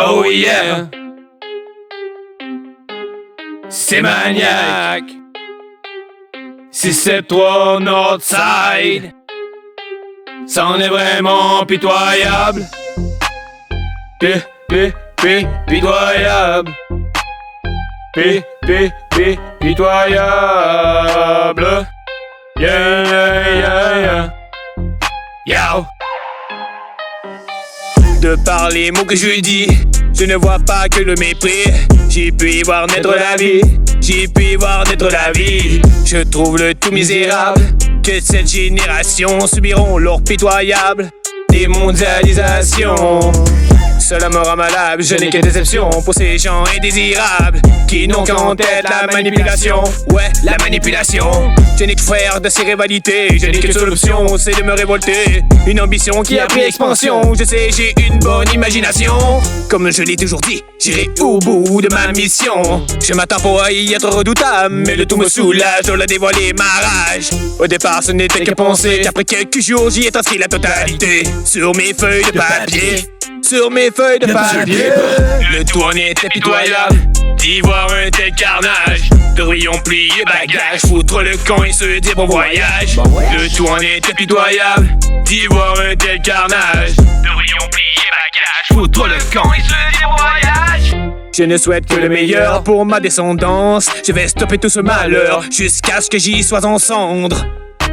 Oh yeah, c'est maniaque. 673 Northside, c'en est vraiment pitoyable. Pitoyable. Pitoyable. Yeah. Yo. De par les mots que je dis, je ne vois pas que le mépris. J'ai pu y voir naître la vie. J'ai pu y voir naître la vie. Je trouve le tout misérable que cette génération subiront leur pitoyable démondialisation. Cela me rend malade, je n'ai que déception pour ces gens indésirables qui n'ont qu'en tête la manipulation. Ouais, la manipulation. Je n'ai que faire de ces rivalités, je n'ai qu'une seule option, c'est de me révolter. Une ambition qui a pris expansion. Je sais, j'ai une bonne imagination. Comme je l'ai toujours dit, j'irai au bout de ma mission. Je m'attends pour y être redoutable, mais le tout me soulage, je dois dévoiler ma rage. Au départ, ce n'était que penser qu'après quelques jours, j'y ai transcrit la totalité sur mes feuilles de papier. Sur mes feuilles de papier. Le tout en était pitoyable d'y voir un tel carnage. Devrions plier bagages, foutre le camp et se dire bon voyage. Le tout en était pitoyable d'y voir un tel carnage. Devrions plier bagages, foutre le camp et se dire bon voyage. Je ne souhaite que le meilleur pour ma descendance. Je vais stopper tout ce malheur jusqu'à ce que j'y sois en cendres.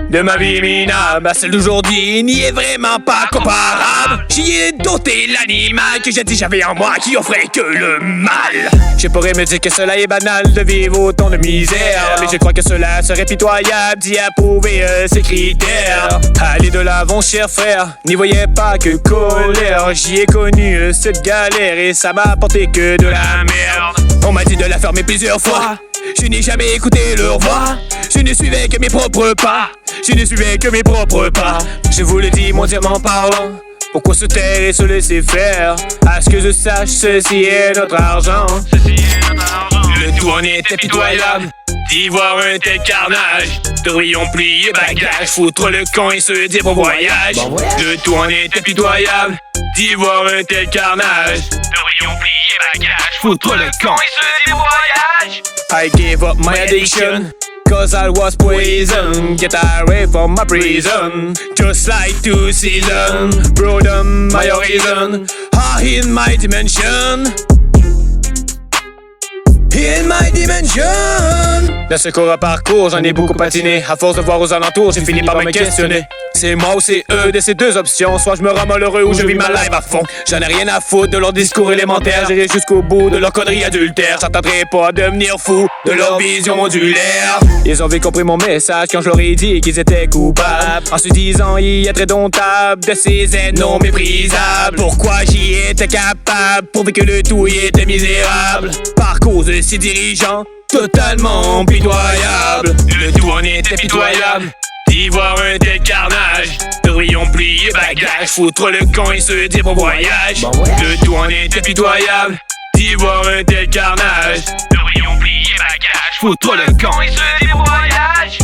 De ma vie minable à celle d'aujourd'hui n'y est vraiment pas comparable. J'y ai doté l'animal que j'ai dit j'avais en moi qui offrait que le mal. Je pourrais me dire que cela est banal de vivre autant de misère, mais je crois que cela serait pitoyable d'y approuver ces critères. Allez de l'avant cher frère, n'y voyez pas que colère. J'y ai connu cette galère et ça m'a apporté que de la merde. On m'a dit de la fermer plusieurs fois, je n'ai jamais écouté leur voix. Je ne suivais que mes propres pas. Je ne suivais que mes propres pas. Je vous le dis mondialement parlant, pourquoi se taire et se laisser faire? À ce que je sache, ceci est notre argent. Le tout en était pitoyable d'y voir un tel carnage. Devrions plier bagages, foutre le camp et se dire bon voyage. Le tout en était pitoyable d'y voir un tel carnage. Devrions plier bagages, foutre le camp et se dire bon voyage. I gave up my addiction, cause I was poison. Get away from my prison, just like two seasons. Broaden my horizon, in my dimension. In my dimension. Dans ce court parcours, j'en ai beaucoup patiné. À force de voir aux alentours, j'ai fini par me questionner. C'est moi ou c'est eux de ces deux options. Soit je me rends malheureux ou je vis ma life à fond. J'en ai rien à foutre de leur discours élémentaire. J'irai jusqu'au bout de leur connerie adultère. J'attendrai pas à devenir fou de leur vision modulaire. Ils ont vite compris mon message quand je leur ai dit qu'ils étaient coupables, en se disant y être domptable de ces aides non méprisables. Pourquoi j'y étais capable, prouver que le tout y était misérable. Par cause de ces dirigeants totalement pitoyables. Le tout en était pitoyable d'y voir un tel carnage. Devrions plier bagages, foutre le camp et se dire bon voyage. Le tout en était pitoyable d'y voir un tel carnage. Devrions plier bagages, foutre le camp et se dire bon voyage.